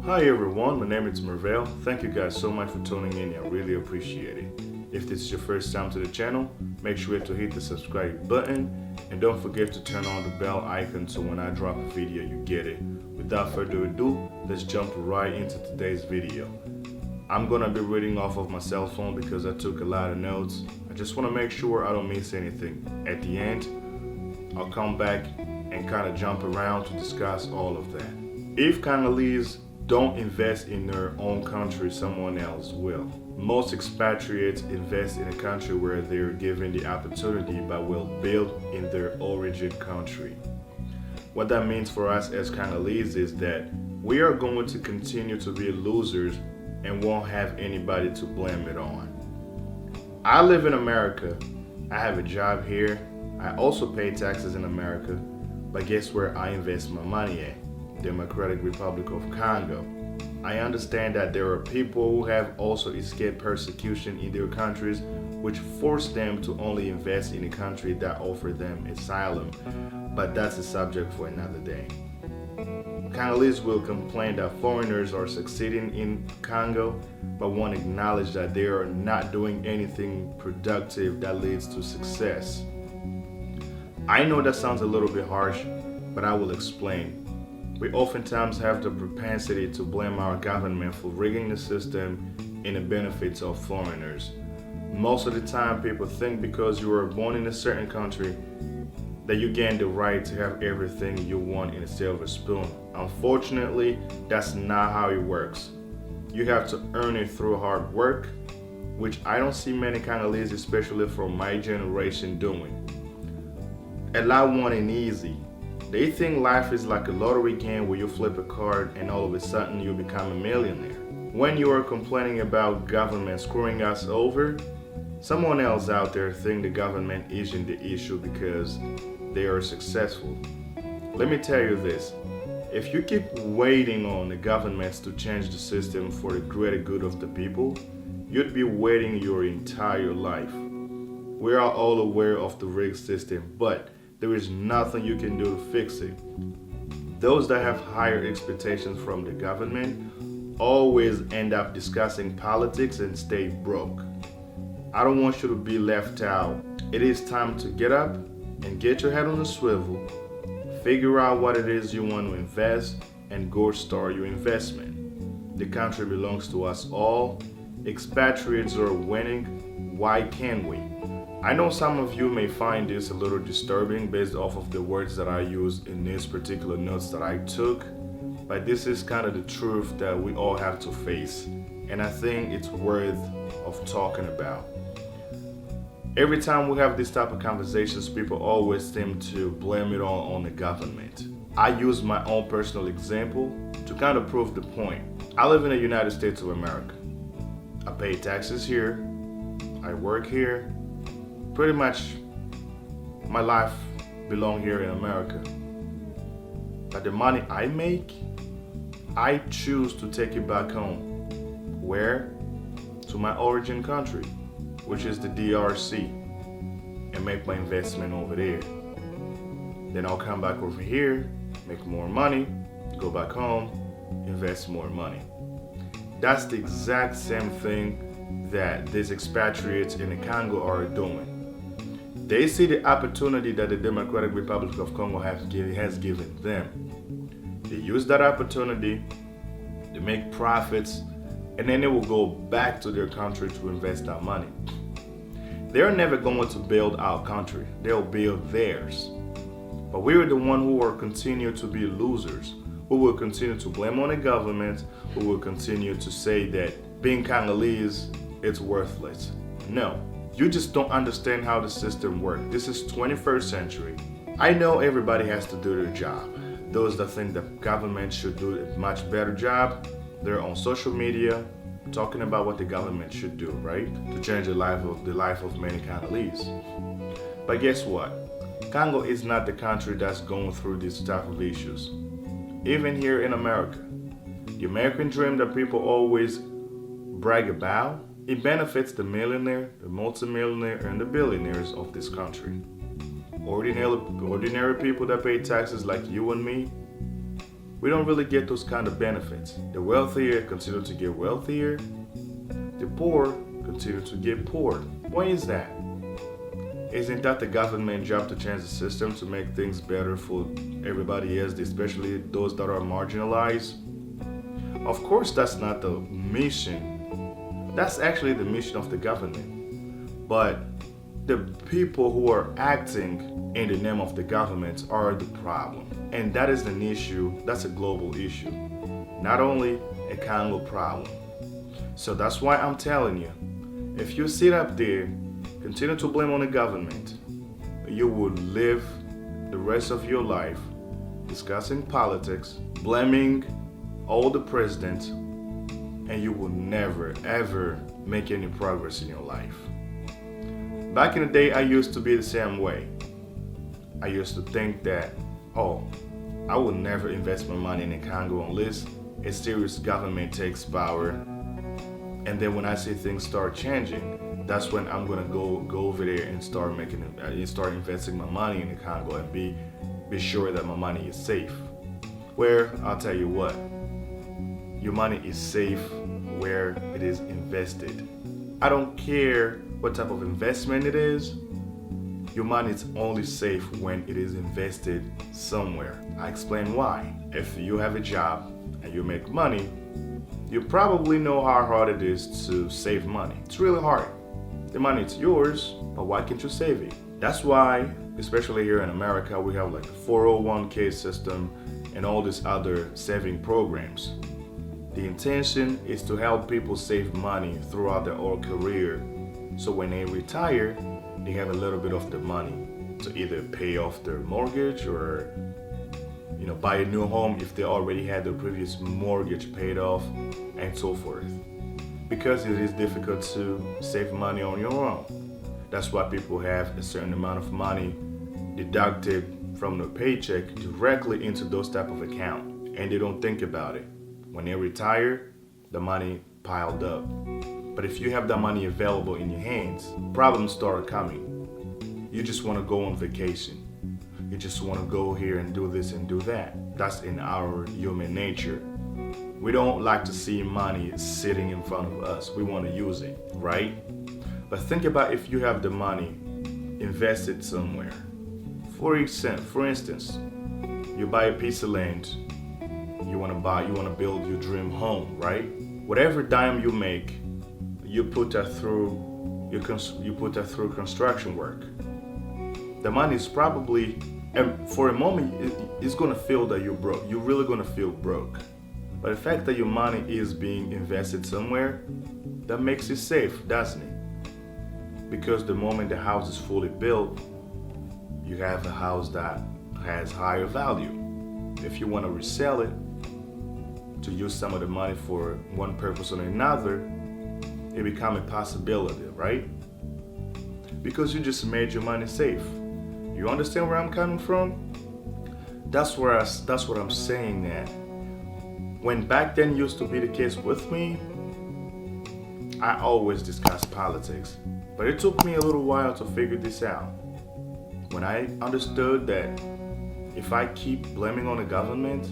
Hi everyone, my name is Mervale. Thank you guys so much for tuning in. I really appreciate it. If this is your first time to the channel, make sure to hit the subscribe button and don't forget to turn on the bell icon so when I drop a video you get it. Without further ado, let's jump right into today's video. I'm gonna be reading off of my cell phone because I took a lot of notes. I just want to make sure I don't miss anything. At the end, I'll come back and kind of jump around to discuss all of that. If Congolese don't invest in their own country, someone else will. Most expatriates invest in a country where they're given the opportunity but will build in their origin country. What that means for us as Congolese is that we are going to continue to be losers and won't have anybody to blame it on. I live in America. I have a job here. I also pay taxes in America. But guess where I invest my money at? Democratic Republic of Congo. I understand that there are people who have also escaped persecution in their countries, which force them to only invest in a country that offers them asylum, but that's a subject for another day. Congolese will complain that foreigners are succeeding in Congo, but won't acknowledge that they are not doing anything productive that leads to success. I know that sounds a little bit harsh, but I will explain. We oftentimes have the propensity to blame our government for rigging the system in the benefits of foreigners. Most of the time, people think because you were born in a certain country that you gain the right to have everything you want in a silver spoon. Unfortunately, that's not how it works. You have to earn it through hard work, which I don't see many Congolese, especially from my generation, doing. A lot want it easy. They think life is like a lottery game where you flip a card and all of a sudden you become a millionaire. When you are complaining about government screwing us over, someone else out there think the government isn't the issue because they are successful. Let me tell you this, if you keep waiting on the governments to change the system for the greater good of the people, you'd be waiting your entire life. We are all aware of the rigged system, but there is nothing you can do to fix it. Those that have higher expectations from the government always end up discussing politics and stay broke. I don't want you to be left out. It is time to get up and get your head on a swivel, figure out what it is you want to invest, and go start your investment. The country belongs to us all. Expatriates are winning. Why can't we? I know some of you may find this a little disturbing based off of the words that I used in this particular notes that I took, but this is kind of the truth that we all have to face, and I think it's worth of talking about. Every time we have this type of conversations, people always seem to blame it all on the government. I use my own personal example to kind of prove the point. I live in the United States of America. I pay taxes here. I work here. Pretty much my life belongs here in America. But the money I make, I choose to take it back home. Where? To my origin country, which is the DRC, and make my investment over there. Then I'll come back over here, make more money, go back home, invest more money. That's the exact same thing that these expatriates in the Congo are doing. They see the opportunity that the Democratic Republic of Congo has given them. They use that opportunity to make profits, and then they will go back to their country to invest that money. They're never going to build our country. They'll build theirs. But we're the one who will continue to be losers. We will continue to blame on the government. We will continue to say that being Congolese, it's worthless. No. You just don't understand how the system works. This is 21st century. I know everybody has to do their job. Those that think the government should do a much better job, they're on social media talking about what the government should do, right? To change the life of many Congolese. But guess what? Congo is not the country that's going through this type of issues. Even here in America, the American dream that people always brag about, it benefits the millionaire, the multimillionaire, and the billionaires of this country. Ordinary people that pay taxes like you and me, we don't really get those kind of benefits. The wealthier continue to get wealthier, the poor continue to get poor. Why is that? Isn't that the government job to change the system to make things better for everybody else, especially those that are marginalized? Of course, that's not the mission. That's actually the mission of the government. But the people who are acting in the name of the government are the problem. And that is an issue, that's a global issue, not only a Congo problem. So that's why I'm telling you, if you sit up there, continue to blame on the government, you will live the rest of your life discussing politics, blaming all the presidents, and you will never ever make any progress in your life. Back in the day, I used to be the same way. I used to think that, I would never invest my money in Congo unless a serious government takes power. And then when I see things start changing, that's when I'm gonna go over there and start investing my money in the Congo and be sure that my money is safe. Where I'll tell you what, your money is safe where it is invested. I don't care what type of investment it is. Your money is only safe when it is invested somewhere. I explain why. If you have a job and you make money, you probably know how hard it is to save money. It's really hard. The money is yours, but why can't you save it? That's why, especially here in America, we have like a 401k system and all these other saving programs. The intention is to help people save money throughout their whole career, so when they retire, they have a little bit of the money to either pay off their mortgage or buy a new home if they already had their previous mortgage paid off, and so forth. Because it is difficult to save money on your own. That's why people have a certain amount of money deducted from their paycheck directly into those type of account, and they don't think about it. When they retire, the money piled up. But if you have that money available in your hands, problems start coming. You just want to go on vacation. You just want to go here and do this and do that. That's in our human nature. We don't like to see money sitting in front of us. We want to use it, right? But think about if you have the money invested somewhere. For instance, you buy a piece of land. You want to build your dream home, right? Whatever dime you make, you put that through construction work. The money is probably, and for a moment, it's gonna feel that you're broke. You're really gonna feel broke. But the fact that your money is being invested somewhere, that makes it safe, doesn't it? Because the moment the house is fully built, you have a house that has higher value. If you want to resell it, to use some of the money for one purpose or another, it becomes a possibility, right? Because you just made your money safe. You understand where I'm coming from? That's what I'm saying. That when back then used to be the case with me, I always discussed politics. But it took me a little while to figure this out. When I understood that if I keep blaming on the government,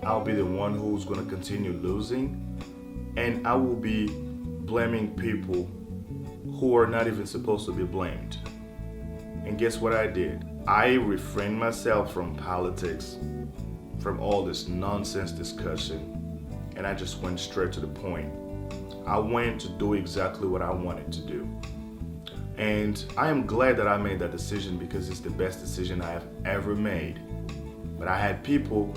I'll be the one who's going to continue losing, and I will be blaming people who are not even supposed to be blamed. And guess what I did? I refrained myself from politics, from all this nonsense discussion, and I just went straight to the point. I went to do exactly what I wanted to do. And I am glad that I made that decision, because it's the best decision I have ever made. But I had people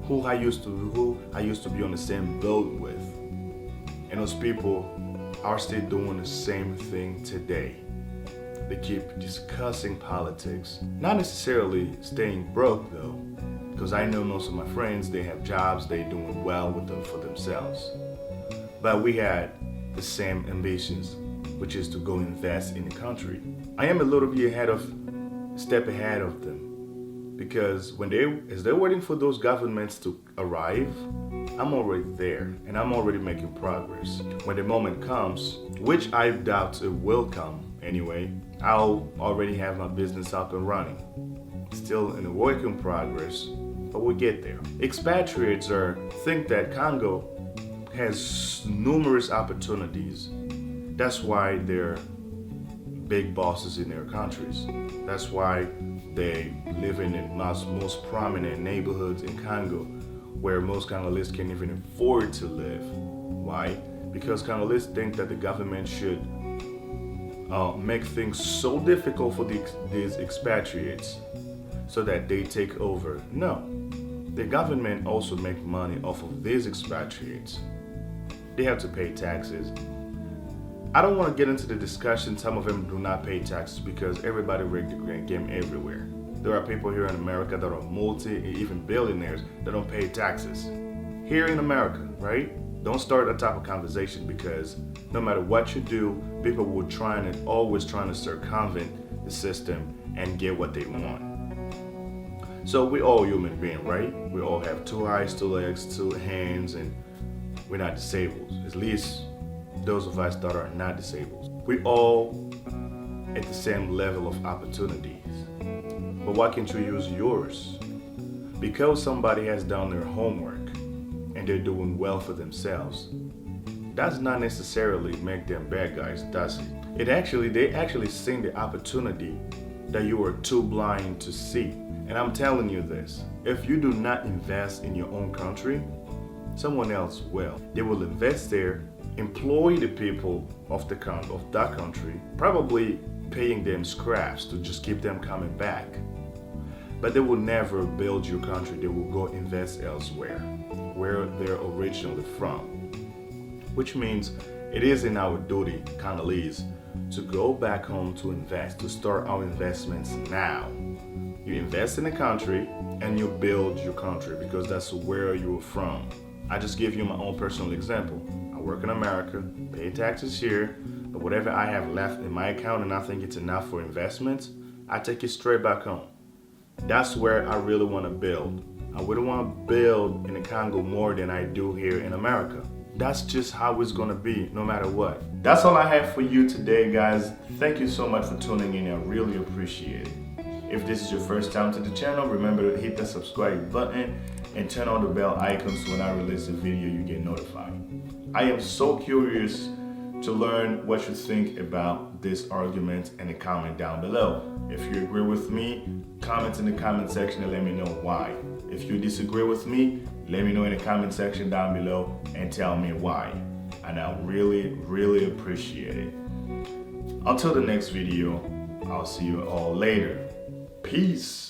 who I used to be on the same boat with. And those people are still doing the same thing today. They keep discussing politics. Not necessarily staying broke though, because I know most of my friends, they have jobs, they're doing well with them for themselves. But we had the same ambitions, which is to go invest in the country. I am a little bit step ahead of them, because as they're waiting for those governments to arrive, I'm already there and I'm already making progress. When the moment comes, which I doubt it will come anyway, I'll already have my business up and running. Still in a work in progress, but we'll get there. Expatriates think that Congo has numerous opportunities. That's why they're big bosses in their countries. That's why they live in the most prominent neighborhoods in Congo, where most Congolese can't even afford to live. Why? Because Congolese think that the government should make things so difficult for these expatriates so that they take over. No, the government also make money off of these expatriates. They have to pay taxes. I don't want to get into the discussion. Some of them do not pay taxes because everybody rigged the game everywhere. There are people here in America that are even billionaires that don't pay taxes. Here in America, right? Don't start that type of conversation because no matter what you do, people will always trying to circumvent the system and get what they want. So we all human beings, right? We all have 2 eyes, 2 legs, 2 hands, and we're not disabled. At least those of us that are not disabled. We all at the same level of opportunities. But why can't you use yours? Because somebody has done their homework and they're doing well for themselves, does not necessarily make them bad guys, does it? They actually seen the opportunity that you are too blind to see. And I'm telling you this, if you do not invest in your own country, someone else will. They will invest there, employ the people of that country, probably paying them scraps to just keep them coming back. But they will never build your country. They will go invest elsewhere, where they're originally from. Which means it is in our duty, Congolese, to go back home to invest, to start our investments now. You invest in the country and you build your country because that's where you're from. I just give you my own personal example. I work in America, pay taxes here, but whatever I have left in my account and I think it's enough for investments, I take it straight back home. That's where I really want to build. I wouldn't want to build in the Congo more than I do here in America. That's just how it's going to be no matter what. That's all I have for you today, guys. Thank you so much for tuning in. I really appreciate it. If this is your first time to the channel, remember to hit the subscribe button and turn on the bell icon so when I release a video, you get notified. I am so curious to learn what you think about this argument in the comment down below. If you agree with me, comment in the comment section and let me know why. If you disagree with me, let me know in the comment section down below and tell me why. And I really appreciate it. Until the next video, I'll see you all later. Peace.